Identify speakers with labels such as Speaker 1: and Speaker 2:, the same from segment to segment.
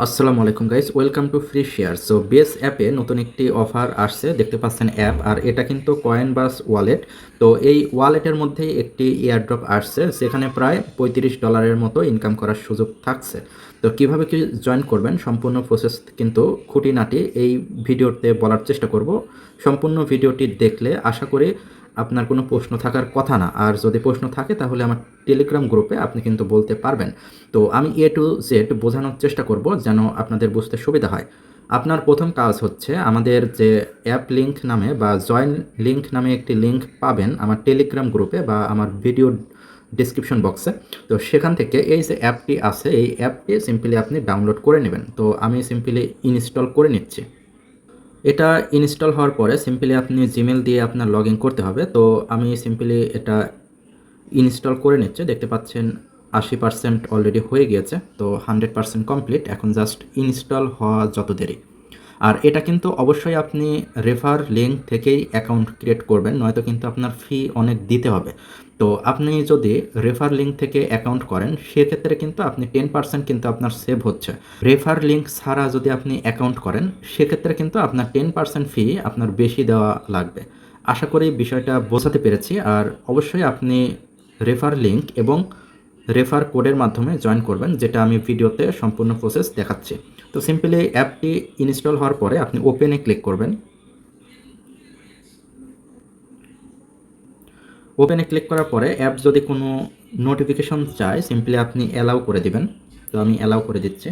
Speaker 1: আসসালামু আলাইকুম guys, welcome to free share. So base অ্যাপে নতুন একটি অফার আসছে, দেখতে পাচ্ছেন অ্যাপ, আর এটা কিন্তু কয়েনবাস ওয়ালেট। তো এই ওয়ালেটের মধ্যেই একটি এয়ারড্রপ আসছে, সেখানে প্রায় $35 মতো ইনকাম করার সুযোগ থাকছে। তো কিভাবে কি জয়েন করবেন সম্পূর্ণ প্রসেস কিন্তু খুঁটিনাটি এই ভিডিওতে বলার চেষ্টা করব। সম্পূর্ণ ভিডিওটি দেখলে আশা করি আপনার কোনো প্রশ্ন থাকার কথা না, আর যদি প্রশ্ন থাকে তাহলে আমার টেলিগ্রাম গ্রুপে আপনি কিন্তু বলতে পারবেন। তো আমি এ টু জেড বোঝানোর চেষ্টা করব যেন আপনাদের বুঝতে সুবিধা হয়। আপনার প্রথম কাজ হচ্ছে আমাদের যে অ্যাপ লিঙ্ক নামে বা জয়েন লিঙ্ক নামে একটি লিঙ্ক পাবেন আমার টেলিগ্রাম গ্রুপে বা আমার ভিডিও ডিসক্রিপশন বক্সে। তো সেখান থেকে এই যে অ্যাপটি আছে এই অ্যাপটি সিম্পলি আপনি ডাউনলোড করে নেবেন। তো আমি সিম্পলি ইনস্টল করে নিচ্ছি। এটা ইনস্টল হওয়ার পরে সিম্পলি আপনি জিমেল দিয়ে আপনার লগ ইন করতে হবে। তো আমি সিম্পলি এটা ইনস্টল করে নিচ্ছে, দেখতে পাচ্ছেন 80% অলরেডি হয়ে গিয়েছে। তো 100% কমপ্লিট, এখন জাস্ট ইনস্টল হওয়া যত দেরি। আর এটা কিন্তু অবশ্যই আপনি রেফার লিঙ্ক থেকেই অ্যাকাউন্ট ক্রিয়েট করবেন, নয়তো কিন্তু আপনার ফি অনেক দিতে হবে। তো আপনি যদি রেফার লিঙ্ক থেকে অ্যাকাউন্ট করেন সেক্ষেত্রে কিন্তু আপনি 10% কিন্তু আপনার সেভ হচ্ছে। রেফার লিঙ্ক ছাড়া যদি আপনি অ্যাকাউন্ট করেন সেক্ষেত্রে কিন্তু আপনার 10% ফি আপনার বেশি দেওয়া লাগবে। আশা করি বিষয়টা বোঝাতে পেরেছি। আর অবশ্যই আপনি রেফার লিঙ্ক এবং রেফার কোডের মাধ্যমে জয়েন করবেন, যেটা আমি ভিডিওতে সম্পূর্ণ প্রসেস দেখাচ্ছি। তো সিম্পলি অ্যাপটি ইনস্টল হওয়ার পরে আপনি ওপেনে ক্লিক করবেন। ওপেনে ক্লিক করার পরে অ্যাপ যদি কোনো নোটিফিকেশন চায় সিম্পলি আপনি অ্যালাউ করে দিবেন। তো আমি অ্যালাউ করে দিচ্ছি।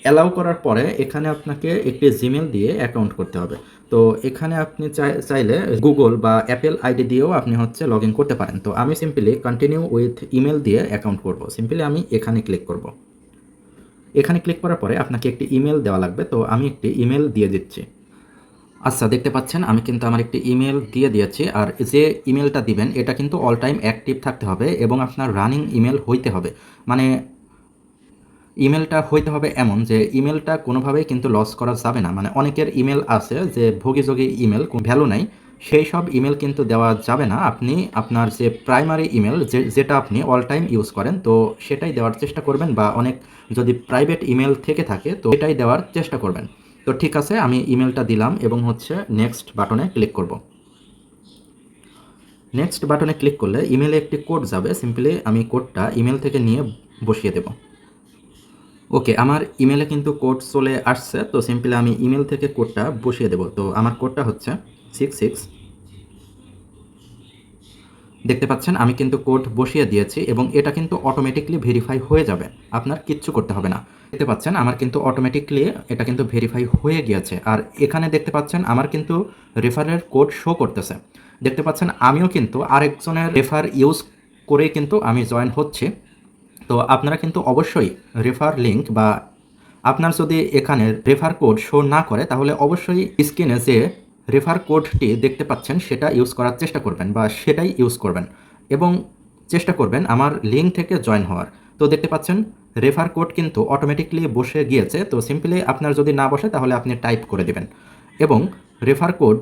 Speaker 1: অ্যালাউ করার পরে এখানে আপনাকে একটি জিমেল দিয়ে অ্যাকাউন্ট করতে হবে। তো এখানে আপনি চাইলে গুগল বা অ্যাপেল আইডি দিয়েও আপনি লগ ইন করতে পারেন। তো আমি সিম্পলি কন্টিনিউ উইথ ইমেল দিয়ে অ্যাকাউন্ট করব। সিম্পলি আমি এখানে ক্লিক করব। এখানে ক্লিক করার পরে আপনাকে একটি ইমেল দেওয়া লাগবে। তো আমি একটি ইমেল দিয়ে দিচ্ছি। আচ্ছা, দেখতে পাচ্ছেন আমি কিন্তু আমার একটি ইমেল দিয়ে দিয়েছি। আর যে ইমেলটা দিবেন এটা কিন্তু অল টাইম অ্যাক্টিভ থাকতে হবে এবং আপনার রানিং ইমেল হইতে হবে। মানে ইমেলটা হইতে হবে এমন যে ইমেলটা কোনোভাবেই কিন্তু লস করা যাবে না। মানে অনেকের ইমেল আছে যে ভোগীযোগী ইমেল, কোনো ভ্যালু নাই, সেই সব ইমেল কিন্তু দেওয়া যাবে না। আপনি আপনার যে প্রাইমারি ইমেল যেটা আপনি অল টাইম ইউজ করেন তো সেটাই দেওয়ার চেষ্টা করবেন, বা অনেক যদি প্রাইভেট ইমেল থেকে থাকে তো এটাই দেওয়ার চেষ্টা করবেন। তো ঠিক আছে, আমি ইমেলটা দিলাম এবং নেক্সট বাটনে ক্লিক করব। নেক্সট বাটনে ক্লিক করলে ইমেলে একটি কোড যাবে, সিম্পলি আমি কোডটা ইমেল থেকে নিয়ে বসিয়ে দেব। ওকে, আমার ইমেলে কিন্তু কোড চলে আসছে। তো সিম্পলি আমি ইমেল থেকে কোডটা বসিয়ে দেব। তো আমার কোডটা হচ্ছে 66। দেখতে পাচ্ছেন আমি কিন্তু কোড বসিয়ে দিয়েছি এবং এটা কিন্তু অটোমেটিকলি ভেরিফাই হয়ে যাবে, আপনার কিচ্ছু করতে হবে না। দেখতে পাচ্ছেন আমার কিন্তু অটোমেটিকলি এটা কিন্তু ভেরিফাই হয়ে গিয়েছে। আর এখানে দেখতে পাচ্ছেন আমার কিন্তু রেফারের কোড শো করতেছে। দেখতে পাচ্ছেন আমিও কিন্তু আরেকজনের রেফার ইউজ করে কিন্তু আমি জয়েন হচ্ছি। তো আপনারা কিন্তু অবশ্যই রেফার লিঙ্ক বা আপনার যদি এখানে রেফার কোড শো না করে তাহলে অবশ্যই স্ক্রিনে যে রেফার কোডটি দেখতে পাচ্ছেন সেটা ইউজ করার চেষ্টা করবেন বা সেটাই ইউজ করবেন এবং চেষ্টা করবেন আমার লিঙ্ক থেকে জয়েন হওয়ার। তো দেখতে পাচ্ছেন রেফার কোড কিন্তু অটোমেটিকলি বসে গিয়েছে। তো সিম্পলি আপনার যদি না বসে তাহলে আপনি টাইপ করে দেবেন এবং রেফার কোড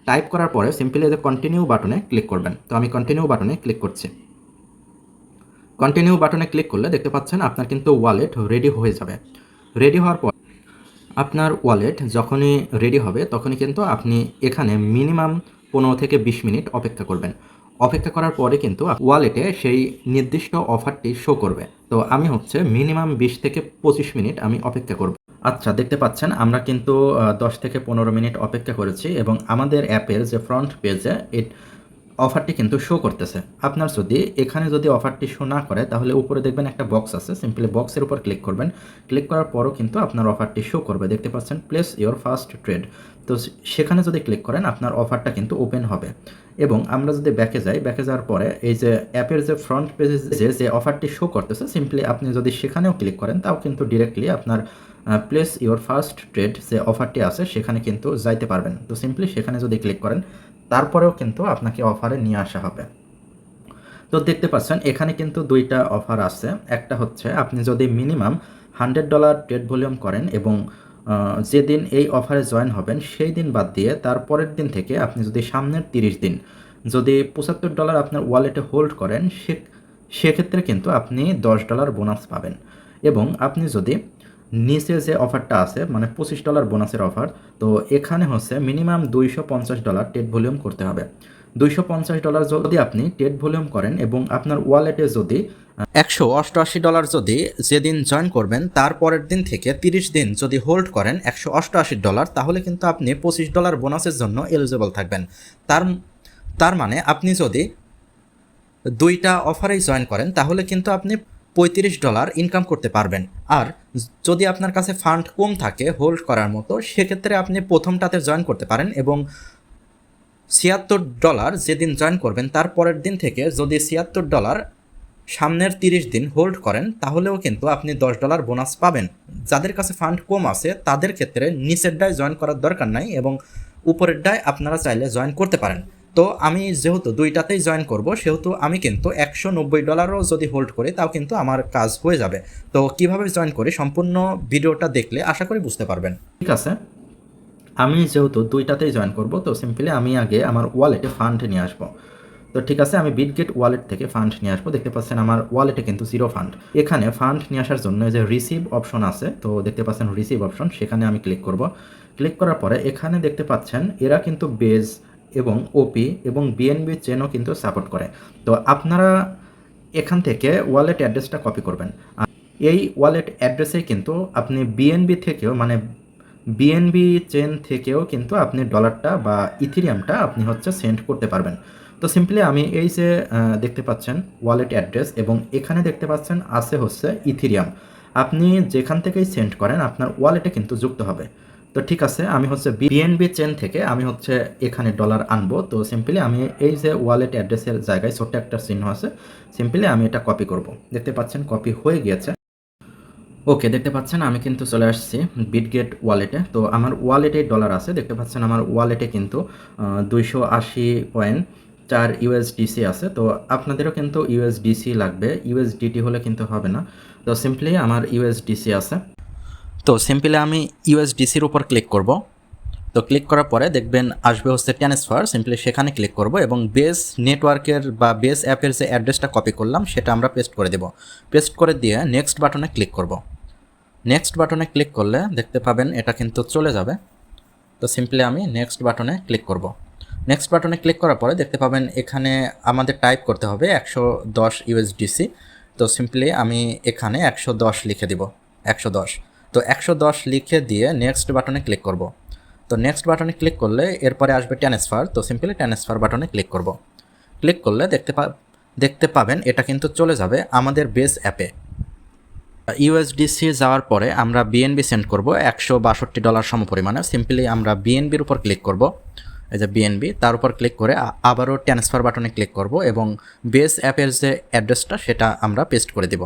Speaker 1: টাইপ করার পরে সিম্পলি কন্টিনিউ বাটনে ক্লিক করবেন। তো আমি কন্টিনিউ বাটনে ক্লিক করছি। কন্টিনিউ বাটনে ক্লিক করলে দেখতে পাচ্ছেন আপনার কিন্তু ওয়ালেট রেডি হয়ে যাবে। রেডি হওয়ার পর আপনার ওয়ালেট যখনই রেডি হবে তখনই কিন্তু আপনি এখানে মিনিমাম 15 থেকে 20 মিনিট অপেক্ষা করবেন। অপেক্ষা করার পরে কিন্তু ওয়ালেটে সেই নির্দিষ্ট অফারটি শো করবে। তো আমি মিনিমাম 20 থেকে 25 মিনিট আমি অপেক্ষা করব। আচ্ছা, দেখতে পাচ্ছেন আমরা কিন্তু 10 থেকে 15 মিনিট অপেক্ষা করেছি এবং আমাদের অ্যাপের যে ফ্রন্ট পেজে অফারটি কিন্তু শো করতেছে। আপনার এখানে যদি অফারটি শো না করে তাহলে উপরে দেখবেন একটা বক্স আছে, সিম্পলি বক্সের উপর ক্লিক করবেন। ক্লিক করার পরও কিন্তু আপনার অফারটি শো করবে, দেখতে পাচ্ছেন প্লেস ইওর ফার্স্ট ট্রেড। তো সেখানে যদি ক্লিক করেন আপনার অফারটা কিন্তু ওপেন হবে। এবং আমরা যদি ব্যাকে যাই, ব্যাকে যাওয়ার পরে এই যে অ্যাপের যে ফ্রন্ট পেজে যে অফারটি শো করতেছে সিম্পলি আপনি যদি সেখানেও ক্লিক করেন তাও কিন্তু ডিরেক্টলি আপনার প্লেস ইওর ফার্স্ট ট্রেড যে অফারটি আছে সেখানে কিন্তু যাইতে পারবেন। তো সিম্পলি সেখানে যদি ক্লিক করেন তারপরেও কিন্তু আপনাকে অফারে নিয়ে আসা হবে। তো দেখতে পাচ্ছেন এখানে কিন্তু দুইটা অফার আছে। একটা আপনি যদি মিনিমাম $100 ট্রেড ভলিউম করেন এবং যেদিন এই অফারে জয়েন হবেন সেই দিন বাদ দিয়ে তারপরের দিন থেকে আপনি যদি সামনের 30 দিন যদি $75 আপনার ওয়ালেটে হোল্ড করেন সেক্ষেত্রে কিন্তু আপনি $10 বোনাস পাবেন। এবং আপনি যদি নিচে যে অফারটা আছে মানে $25 বোনাসের অফার, তো এখানে হচ্ছে মিনিমাম $250 টেট ভলিউম করতে হবে। $250 যদি আপনি টেট ভলিউম করেন এবং আপনার ওয়ালেটে যদি $188 যদি যেদিন জয়েন করবেন তার পরের দিন থেকে 30 দিন যদি হোল্ড করেন $188, তাহলে কিন্তু আপনি $25 বোনাসের জন্য এলিজিবল থাকবেন। তার তার মানে আপনি যদি দুইটা অফারেই জয়েন করেন তাহলে কিন্তু আপনি $35 ইনকাম করতে পারবেন। আর যদি আপনার কাছে ফান্ড কম থাকে হোল্ড করার মতো, সেক্ষেত্রে আপনি প্রথমটাতে জয়েন করতে পারেন এবং $76 যেদিন জয়েন করবেন তার পরের দিন থেকে যদি $76 সামনের 30 দিন হোল্ড করেন তাহলেও কিন্তু আপনি $10 বোনাস পাবেন। যাদের কাছে ফান্ড কম আছে তাদের ক্ষেত্রে নিচেরটায় জয়েন করার দরকার নাই এবং উপরেরটায় আপনারা চাইলে জয়েন করতে পারেন। তো আমি যেহেতু দুইটাতেই জয়েন করব সেহেতু আমি কিন্তু $190 যদি হোল্ড করি তাও কিন্তু আমার কাজ হয়ে যাবে। তো কিভাবে জয়েন করি সম্পূর্ণ ভিডিওটা দেখলে আশা করি বুঝতে পারবেন। ঠিক আছে, আমি যেহেতু দুইটাতেই জয়েন করব তো সিম্পলি আমি আগে আমার ওয়ালেটে ফান্ড নিয়ে আসবো। তো ঠিক আছে, আমি বিটগেট ওয়ালেট থেকে ফান্ড নিয়ে আসবো। দেখতে পাচ্ছেন আমার ওয়ালেটে কিন্তু 0 ফান্ড। এখানে ফান্ড নিয়ে আসার জন্য যে রিসিভ অপশন আছে, তো দেখতে পাচ্ছেন রিসিভ অপশন, সেখানে আমি ক্লিক করব। ক্লিক করার পরে এখানে দেখতে পাচ্ছেন এরা কিন্তু বেজ এবং ওপি এবং বিএনবি চেনও কিন্তু সাপোর্ট করে। তো আপনারা এখান থেকে ওয়ালেট অ্যাড্রেসটা কপি করবেন। এই ওয়ালেট অ্যাড্রেসে কিন্তু আপনি বিএনবি থেকেও মানে বিএনবি চেন থেকেও কিন্তু আপনি ডলারটা বা ইথিরিয়ামটা আপনি হচ্ছে সেন্ড করতে পারবেন। তো সিম্পলি আমি এই যে দেখতে পাচ্ছেন ওয়ালেট অ্যাড্রেস এবং এখানে দেখতে পাচ্ছেন আছে হচ্ছে ইথিরিয়াম, আপনি যেখান থেকেই সেন্ড করেন আপনার ওয়ালেটে কিন্তু যুক্ত হবে। তো ঠিক আছে, আমি হচ্ছে বিএনবি চেন থেকে আমি হচ্ছে এখানে ডলার আনবো। তো সিম্পলি আমি এই যে ওয়ালেট অ্যাড্রেসের জায়গায় ছোট্ট একটা চিহ্ন আছে, সিম্পলি আমি এটা কপি করব। দেখতে পাচ্ছেন কপি হয়ে গিয়েছে। ওকে, দেখতে পাচ্ছেন আমি কিন্তু চলে আসছি বিটগেট ওয়ালেটে। তো আমার ওয়ালেটে ডলার আছে, দেখতে পাচ্ছেন আমার ওয়ালেটে কিন্তু 280.4 ইউএসডিসি আছে। তো আপনাদেরও কিন্তু ইউএসডিসি লাগবে, ইউএসডিটি হলে কিন্তু হবে না। তো সিম্পলি আমার ইউএসডিসি আছে। তো সিম্পলি আমি ইউএসডিসির উপর ক্লিক করব। তো ক্লিক করার পরে দেখবেন আসবে হচ্ছে ট্রান্সফার, সিম্পলি সেখানে ক্লিক করব এবং বেস নেটওয়ার্কের বা বেস অ্যাপের যে অ্যাড্রেসটা কপি করলাম সেটা আমরা পেস্ট করে দেব। পেস্ট করে দিয়ে নেক্সট বাটনে ক্লিক করব। নেক্সট বাটনে ক্লিক করলে দেখতে পাবেন এটা কিন্তু চলে যাবে। তো সিম্পলি আমি নেক্সট বাটনে ক্লিক করব। নেক্সট বাটনে ক্লিক করার পরে দেখতে পাবেন এখানে আমাদের টাইপ করতে হবে 110 ইউএসডিসি। তো সিম্পলি আমি এখানে 110 লিখে দিব, 110। তো 110 লিখে দিয়ে নেক্সট বাটনে ক্লিক করব। তো নেক্সট বাটনে ক্লিক করলে এরপরে আসবে ট্রান্সফার। তো সিম্পলি ট্রান্সফার বাটনে ক্লিক করব। ক্লিক করলে দেখতে পাবেন এটা কিন্তু চলে যাবে আমাদের বেস অ্যাপে। ইউএসডিসি যাওয়ার পরে আমরা বিএনবি সেন্ড করব $162 সমপরিমাণে। সিম্পলি আমরা বিএনবির উপর ক্লিক করব, এই যে বিএনবি, তার উপর ক্লিক করে আবারও ট্রান্সফার বাটনে ক্লিক করব এবং বেস অ্যাপের যে অ্যাড্রেসটা সেটা আমরা পেস্ট করে দিব।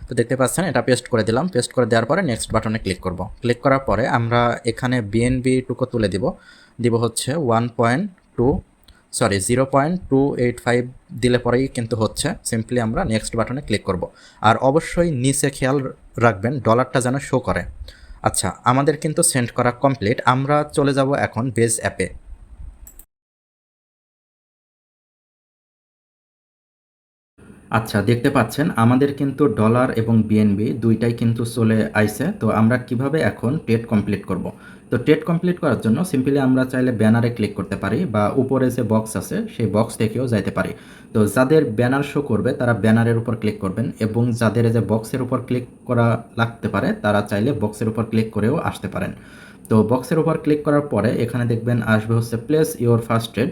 Speaker 1: তো দেখতে পাচ্ছেন এটা পেস্ট করে দিলাম। পেস্ট করে দেওয়ার পরে নেক্সট বাটনে ক্লিক করব। ক্লিক করার পরে আমরা এখানে বিএনবি টুকু তুলে দিব হচ্ছে 0.285 দিলে পরেই কিন্তু হচ্ছে। সিম্পলি আমরা নেক্সট বাটনে ক্লিক করব। আর অবশ্যই নিচে খেয়াল রাখবেন ডলারটা যেন শো করে। আচ্ছা, আমাদের কিন্তু সেন্ড করা কমপ্লিট। আমরা চলে যাব এখন বেজ অ্যাপে। আচ্ছা, দেখতে পাচ্ছেন আমাদের কিন্তু ডলার এবং বিএনবি দুইটাই কিন্তু চলে আইছে। তো আমরা কিভাবে এখন ট্রেড কমপ্লিট করব। তো ট্রেড কমপ্লিট করার জন্য সিম্পলি আমরা চাইলে ব্যানারে ক্লিক করতে পারি বা উপরে যে বক্স আছে সেই বক্স থেকেও যাইতে পারি। তো যাদের ব্যানার শো করবে তারা ব্যানারের উপর ক্লিক করবেন এবং যাদের যে বক্সের উপর ক্লিক করা লাগতে পারে তারা চাইলে বক্সের উপর ক্লিক করেও আসতে পারেন। তো বক্সের উপর ক্লিক করার পরে এখানে দেখবেন আসবে হচ্ছে প্লেস ইওর ফার্স্ট ট্রেড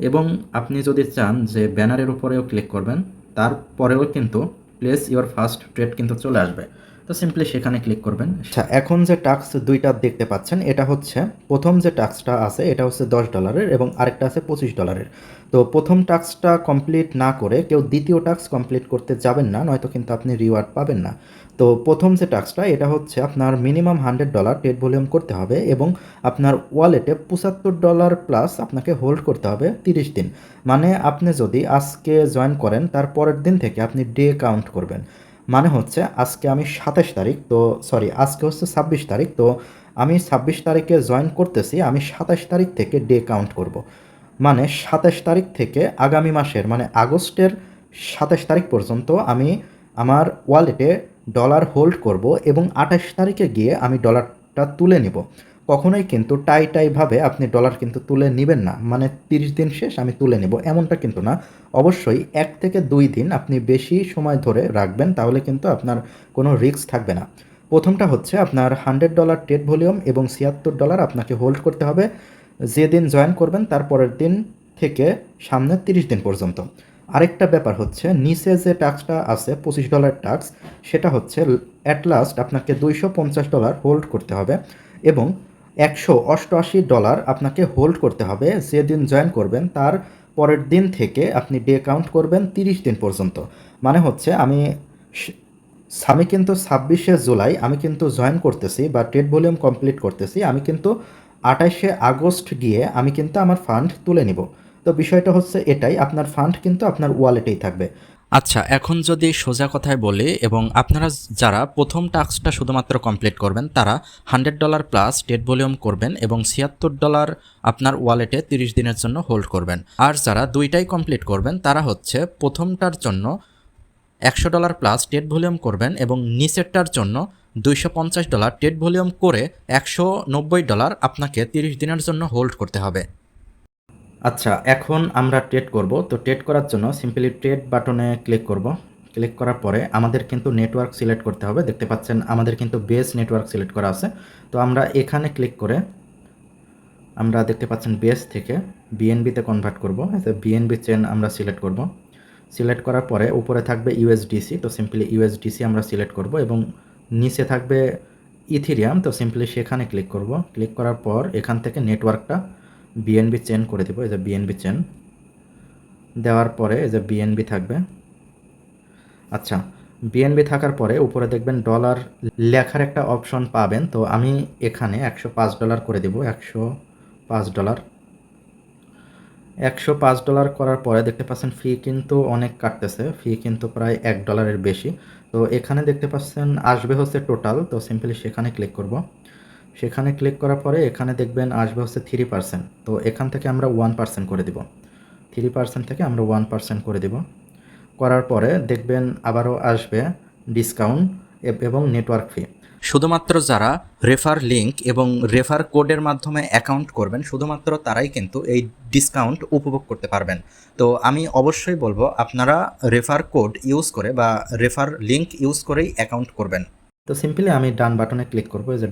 Speaker 1: এবং আপনি যদি চান যে ব্যানারের উপরেও ক্লিক করবেন তারপরেও কিন্তু প্লেস ইওর ফার্স্ট ট্রেড কিন্তু চলে আসবে। তো সিম্পলি সেখানে ক্লিক করবেন। আচ্ছা, এখন যে টাস্ক দুইটা দেখতে পাচ্ছেন এটা হচ্ছে প্রথম যে টাস্কটা আছে এটা হচ্ছে $10 এবং আরেকটা আছে $25। তো প্রথম টাস্কটা কমপ্লিট না করে কেউ দ্বিতীয় টাস্ক কমপ্লিট করতে যাবেন না, নয়তো কিন্তু আপনি রিওয়ার্ড পাবেন না। তো প্রথম যে টাস্কটা এটা হচ্ছে আপনার মিনিমাম $100 ট্রেড ভলিউম করতে হবে এবং আপনার ওয়ালেটে $75 প্লাস আপনাকে হোল্ড করতে হবে 30 দিন। মানে আপনি যদি আজকে জয়েন করেন তার পরের দিন থেকে আপনি ডে কাউন্ট করবেন। মানে হচ্ছে আজকে আমি 27 তারিখ, তো সরি আজকে হচ্ছে 26 তারিখ, তো আমি 26 তারিখে জয়েন করতেছি, আমি 27 তারিখ থেকে ডে কাউন্ট করব। মানে 27 তারিখ থেকে আগামী মাসের মানে আগস্টের 27 তারিখ পর্যন্ত আমি আমার ওয়ালেটে ডলার হোল্ড করব এবং 28 তারিখে গিয়ে আমি ডলারটা তুলে নিব। কখনোই কিন্তু টাইভাবে আপনি ডলার কিন্তু তুলে নেবেন না, মানে 30 দিন শেষ আমি তুলে নেব এমনটা কিন্তু না। অবশ্যই 1 থেকে 2 দিন আপনি বেশি সময় ধরে রাখবেন, তাহলে কিন্তু আপনার কোনো রিস্ক থাকবে না। প্রথমটা হচ্ছে আপনার $100 ট্রেড ভলিউম এবং $76 আপনাকে হোল্ড করতে হবে যেদিন জয়েন করবেন তার পরের দিন থেকে সামনের 30 দিন পর্যন্ত। আরেকটা ব্যাপার হচ্ছে নিচে যে টাস্কটা আছে $25 টাস্ক, সেটা হচ্ছে অ্যাট লাস্ট আপনাকে $250 হোল্ড করতে হবে এবং $188 আপনাকে হোল্ড করতে হবে যেদিন জয়েন করবেন তার পরের দিন থেকে আপনি ডে কাউন্ট করবেন 30 দিন পর্যন্ত। মানে হচ্ছে আমি কিন্তু 26শে জুলাই আমি কিন্তু জয়েন করতেছি বা ট্রেড ভলিউম কমপ্লিট করতেছি, আমি কিন্তু 28শে আগস্ট গিয়ে আমি কিন্তু আমার ফান্ড তুলে নিব। তো বিষয়টা হচ্ছে এটাই, আপনার ফান্ড কিন্তু আপনার ওয়ালেটেই থাকবে। আচ্ছা, এখন যদি সোজা কথায় বলি এবং আপনারা যারা প্রথম টাস্কটা শুধুমাত্র কমপ্লিট করবেন তারা $100 প্লাস ট্রেড ভলিউম করবেন এবং $76 আপনার ওয়ালেটে 30 দিনের জন্য হোল্ড করবেন। আর যারা দুইটাই কমপ্লিট করবেন তারা হচ্ছে প্রথমটার জন্য $100 প্লাস ট্রেড ভলিউম করবেন এবং নিচেরটার জন্য $250 ট্রেড ভলিউম করে $190 আপনাকে 30 দিনের জন্য হোল্ড করতে হবে। আচ্ছা, এখন আমরা ট্রেড করব। তো ট্রেড করার জন্য সিম্পলি ট্রেড বাটনে ক্লিক করব। ক্লিক করার পরে আমাদের কিন্তু নেটওয়ার্ক সিলেক্ট করতে হবে। দেখতে পাচ্ছেন আমাদের কিন্তু বেস নেটওয়ার্ক সিলেক্ট করা আছে। তো আমরা এখানে ক্লিক করে আমরা দেখতে পাচ্ছেন বেস থেকে বিএনবিতে কনভার্ট করব। বিএনবি চেন আমরা সিলেক্ট করব। সিলেক্ট করার পরে উপরে থাকবে ইউএসডিসি, তো সিম্পলি ইউএসডিসি আমরা সিলেক্ট করব এবং নিচে থাকবে ইথিরিয়াম, তো সিম্পলি সেখানে ক্লিক করব। ক্লিক করার পর এখান থেকে নেটওয়ার্কটা বিএনবি চেন করে দেবো। এই যে বিএনবি চেন দেওয়ার পরে এই যে বিএনবি থাকবে। আচ্ছা, বিএনবি থাকার পরে উপরে দেখবেন ডলার লেখার একটা অপশন পাবেন, তো আমি এখানে $105 করে দেবো। $105 $105 করার পরে দেখতে পাচ্ছেন ফি কিন্তু অনেক কাটতেছে, ফি কিন্তু প্রায় $1 বেশি। তো এখানে দেখতে পাচ্ছেন আসবে হচ্ছে টোটাল, তো সিম্পলি সেখানে ক্লিক করব। সেখানে ক্লিক করার পরে এখানে দেখবেন আসবে হচ্ছে 3%, তো এখান থেকে আমরা 1% করে দিব। 3% থেকে আমরা 1% করে দিব। করার পরে দেখবেন আবারও আসবে ডিসকাউন্ট এবং নেটওয়ার্ক ফি। শুধুমাত্র যারা রেফার লিঙ্ক এবং রেফার কোডের মাধ্যমে অ্যাকাউন্ট করবেন শুধুমাত্র তারাই কিন্তু এই ডিসকাউন্ট উপভোগ করতে পারবেন। তো আমি অবশ্যই বলবো আপনারা রেফার কোড ইউজ করে বা রেফার লিঙ্ক ইউজ করেই অ্যাকাউন্ট করবেন। তো সিম্পলি আমি ডান বাটনে ক্লিক করবো, এই যে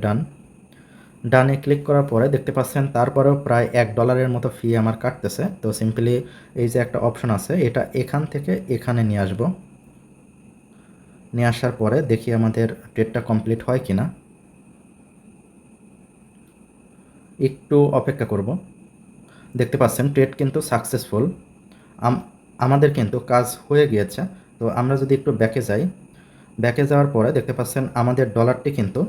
Speaker 1: ডানে ক্লিক করার পরে দেখতে পাচ্ছেন তারপরেও প্রায় $1 মতো ফি আমার কাটতেছে। তো সিম্পলি এই যে একটা অপশন আছে এটা এখান থেকে এখানে নিয়ে আসবো। নিয়ে আসার পরে দেখি আমাদের ট্রেডটা কমপ্লিট হয় কি না, একটু অপেক্ষা করব। দেখতে পাচ্ছেন ট্রেড কিন্তু সাকসেসফুল, আমাদের কিন্তু কাজ হয়ে গিয়েছে। তো আমরা যদি একটু ব্যাকে যাই, ব্যাকে যাওয়ার পরে দেখতে পাচ্ছেন আমাদের ডলারটি কিন্তু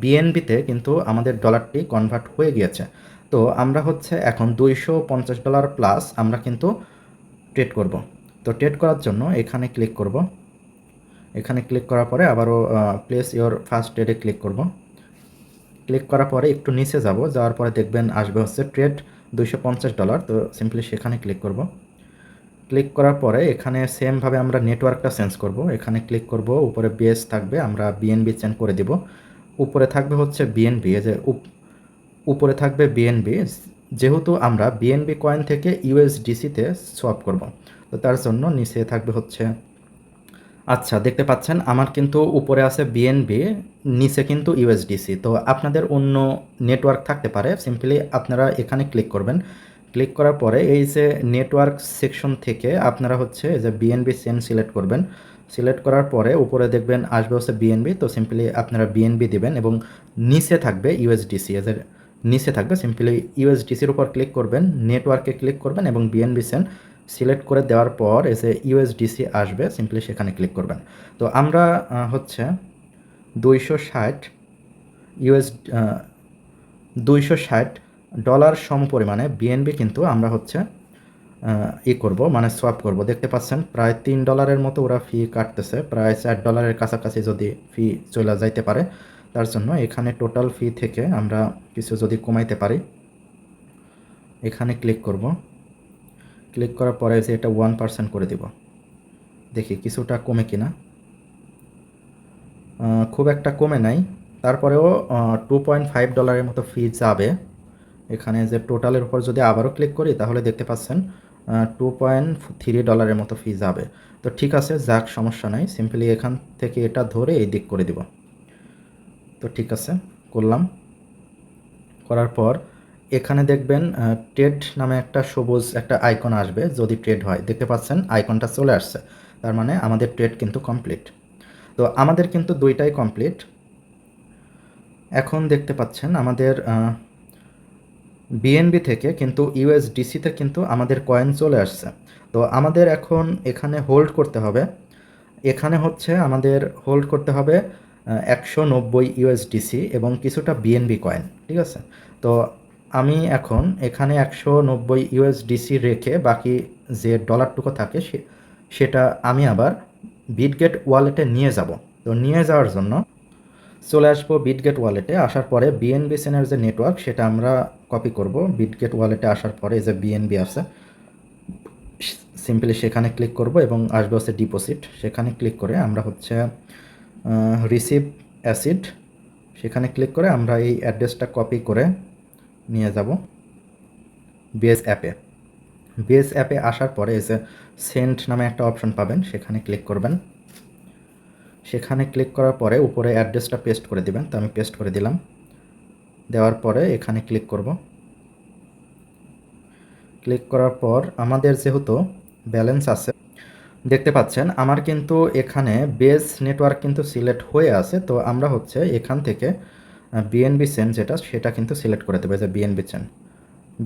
Speaker 1: বিএনবিতে কিন্তু আমাদের ডলারটি কনভার্ট হয়ে গিয়েছে। তো আমরা হচ্ছে এখন $250 প্লাস আমরা কিন্তু ট্রেড করব। তো ট্রেড করার জন্য এখানে ক্লিক করব। এখানে ক্লিক করার পরে আবারও প্লেস ইওর ফার্স্ট ট্রেডে ক্লিক করব। ক্লিক করার পরে একটু নিচে যাব, যাওয়ার পরে দেখবেন আসবে হচ্ছে ট্রেড $250, তো সিম্পলি সেখানে ক্লিক করব। ক্লিক করার পরে এখানে সেমভাবে আমরা নেটওয়ার্কটা চেঞ্জ করব। এখানে ক্লিক করব, উপরে বিএস থাকবে, আমরা বিএনবি চেঞ্জ করে দিব। উপরে থাকবে হচ্ছে বিএনবি, যে উপরে থাকবে বিএনবি, যেহেতু আমরা বিএনবি কয়েন থেকে ইউএসডিসিতে সোয়াপ করব, তো তার জন্য নিচে থাকবে হচ্ছে, আচ্ছা দেখতে পাচ্ছেন আমার কিন্তু উপরে আছে বিএনবি, নিচে কিন্তু ইউএসডিসি। তো আপনাদের অন্য নেটওয়ার্ক থাকতে পারে, সিম্পলি আপনারা এখানে ক্লিক করবেন। ক্লিক করার পরে এই যে নেটওয়ার্ক সেকশন থেকে আপনারা হচ্ছে এই যে বিএনবি চেন সিলেক্ট করবেন। সিলেক্ট করার পরে উপরে দেখবেন আসবে হচ্ছে বিএনবি, তো সিম্পলি আপনারা বিএনবি দিবেন এবং নিচে থাকবে ইউএসডিসি, এদের নিচে থাকবে সিম্পলি ইউএসডিসির উপর ক্লিক করবেন, নেটওয়ার্কে ক্লিক করবেন এবং বিএনবি চেন সিলেক্ট করে দেওয়ার পর এসে ইউএসডিসি আসবে, সিম্পলি সেখানে ক্লিক করবেন। তো আমরা হচ্ছে 260 ইউএস $260 সম পরিমাণে বিএনবি কিন্তু আমরা হচ্ছে করব, মানে সোয়াপ করব। দেখতে পাচ্ছেন প্রায় $3 মতো ওরা ফি কাটতেছে, প্রায় $4 কাছাকাছি যদি ফি চলে যাইতে পারে। তার জন্য এখানে টোটাল ফি থেকে আমরা কিছু যদি কমাইতে পারি, এখানে ক্লিক করব। ক্লিক করার পরে যে এটা 1% করে দিব, দেখি কিছুটা কমে কিনা। খুব একটা কমে নাই, তারপরেও $2.5 মতো ফি যাবে। এখানে যে টোটালের উপর যদি আবারও ক্লিক করি তাহলে দেখতে পাচ্ছেন $2.3 মতো ফি যাবে। তো ঠিক আছে, যাক, সমস্যা নাই, সিম্পলি এখান থেকে এটা ধরে এই দিক করে দিব। তো ঠিক আছে, করলাম। করার পর এখানে দেখবেন ট্রেড নামে একটা সবুজ একটা আইকন আসবে যদি ট্রেড হয়। দেখতে পাচ্ছেন আইকনটা চলে আসছে, তার মানে আমাদের ট্রেড কিন্তু কমপ্লিট। তো আমাদের কিন্তু দুইটাই কমপ্লিট। এখন দেখতে পাচ্ছেন আমাদের বিএনবি থেকে কিন্তু ইউএসডিসিতে কিন্তু আমাদের কয়েন চলে আসছে। তো আমাদের এখন এখানে হোল্ড করতে হবে। এখানে হচ্ছে আমাদের হোল্ড করতে হবে 190 ইউএসডিসি এবং কিছুটা বিএনবি কয়েন, ঠিক আছে। তো আমি এখন এখানে 190 ইউএসডিসি রেখে বাকি যে ডলারটুকু থাকে সেটা আমি আবার বিটগেট ওয়ালেটে নিয়ে যাব। তো নিয়ে যাওয়ার জন্য চলে আসবো বিটগেট ওয়ালেটে। আসার পরে বিএনবি সেনের যে নেটওয়ার্ক সেটা আমরা কপি করব। বিটগেট ওয়ালেটে আসার পরে যে বিএনবি আছে, সিম্পলি সেখানে ক্লিক করব এবং আসবে হচ্ছে ডিপোজিট। সেখানে ক্লিক করে আমরা হচ্ছে রিসিভ অ্যাসিড, সেখানে ক্লিক করে আমরা এই অ্যাড্রেসটা কপি করে নিয়ে যাব বেস অ্যাপে। বেস অ্যাপে আসার পরে এসে সেন্ড নামে একটা অপশন পাবেন, সেখানে ক্লিক করবেন। সেখানে ক্লিক করার পরে উপরে অ্যাড্রেসটা পেস্ট করে দিবেন। তো আমি পেস্ট করে দিলাম। দেওয়ার পরে এখানে ক্লিক করব। ক্লিক করার পর আমাদের যেহেতু ব্যালেন্স আছে, দেখতে পাচ্ছেন আমার কিন্তু এখানে বেস নেটওয়ার্ক কিন্তু সিলেক্ট হয়ে আছে। তো আমরা হচ্ছে এখান থেকে বিএনবি সেন যেটা সেটা কিন্তু সিলেক্ট করে দেবো। যে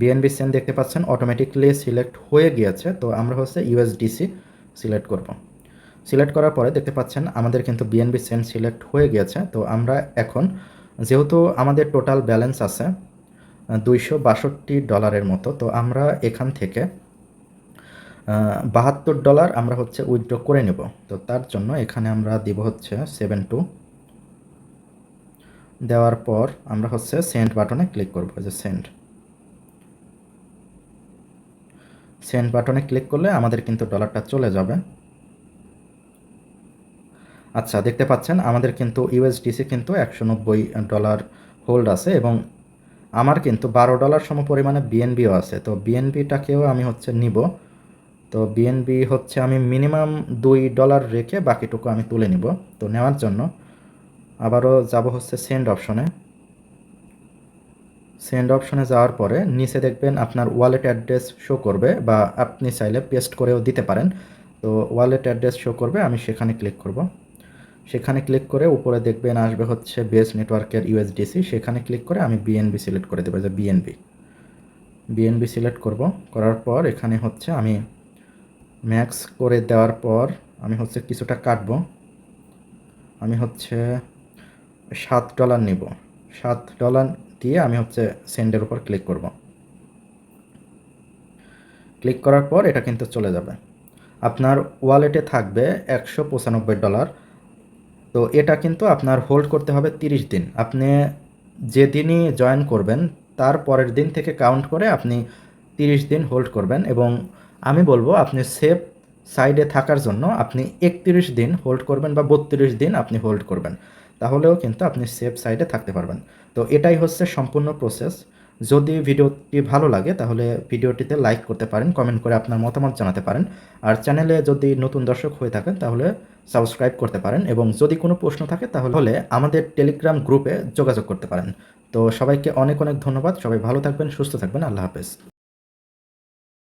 Speaker 1: বিএনবি সেন দেখতে পাচ্ছেন অটোমেটিকলি সিলেক্ট হয়ে গিয়েছে। তো আমরা হচ্ছে ইউএসডিসি সিলেক্ট করব। সিলেক্ট করার পরে দেখতে পাচ্ছেন আমাদের কিন্তু বিএনবি সেন সিলেক্ট হয়ে গিয়েছে। তো আমরা এখন যেহেতু আমাদের টোটাল ব্যালেন্স আছে $262 মতো, তো আমরা এখান থেকে $72 আমরা হচ্ছে উইথড্র করে নেব। তো তার জন্য এখানে আমরা দিব হচ্ছে 72। দেওয়ার পর আমরা হচ্ছে সেন্ড বাটনে ক্লিক করব। যে সেন্ড বাটনে ক্লিক করলে আমাদের কিন্তু ডলারটা চলে যাবে। আচ্ছা, দেখতে পাচ্ছেন আমাদের কিন্তু ইউএসডিসি কিন্তু $190 হোল্ড আছে এবং আমার কিন্তু $12 সম পরিমাণে বিএনবিও আছে। তো বিএনবিটাকেও আমি হচ্ছে নিব। তো বিএনবি হচ্ছে আমি মিনিমাম $2 রেখে বাকিটুকু আমি তুলে নিব। তো নেওয়ার জন্য আবারও যাব হচ্ছে সেন্ড অপশনে। সেন্ড অপশনে যাওয়ার পরে নিচে দেখবেন আপনার ওয়ালেট অ্যাড্রেস শো করবে, বা আপনি চাইলে পেস্ট করেও দিতে পারেন। তো ওয়ালেট অ্যাড্রেস শো করবে, আমি সেখানে ক্লিক করব। সেখানে ক্লিক করে উপরে দেখবেন আসবে হচ্ছে বেস নেটওয়ার্কের ইউএসডিসি, সেখানে ক্লিক করে আমি বিএনবি সিলেক্ট করে দেবো। যে বিএনবি সিলেক্ট করব। করার পর এখানে হচ্ছে আমি ম্যাক্স করে দেওয়ার পর আমি হচ্ছে কিছুটা কাটবো। আমি হচ্ছে $7 নিব। $7 দিয়ে আমি হচ্ছে সেন্ডের উপর ক্লিক করব। ক্লিক করার পর এটা কিন্তু চলে যাবে। আপনার ওয়ালেটে থাকবে $195। তো এটা কিন্তু আপনার হোল্ড করতে হবে 30 দিন। আপনি যেদিনই জয়েন করবেন তার পরের দিন থেকে কাউন্ট করে আপনি 30 দিন হোল্ড করবেন, এবং আমি বলবো আপনি সেফ সাইডে থাকার জন্য আপনি 31 দিন হোল্ড করবেন বা 32 দিন আপনি হোল্ড করবেন, তাহলেও কিন্তু আপনি সেফ সাইডে থাকতে পারবেন। তো এটাই হচ্ছে সম্পূর্ণ প্রসেস। যদি ভিডিওটি ভালো লাগে তাহলে ভিডিওটিতে লাইক করতে পারেন, কমেন্ট করে আপনার মতামত জানাতে পারেন। আর চ্যানেলে যদি নতুন দর্শক হয়ে থাকেন তাহলে সাবস্ক্রাইব করতে পারেন, এবং যদি কোনো প্রশ্ন থাকে তাহলে আমাদের টেলিগ্রাম গ্রুপে যোগাযোগ করতে পারেন। তো সবাইকে অনেক অনেক ধন্যবাদ। সবাই ভালো থাকবেন, সুস্থ থাকবেন। আল্লাহ হাফেজ।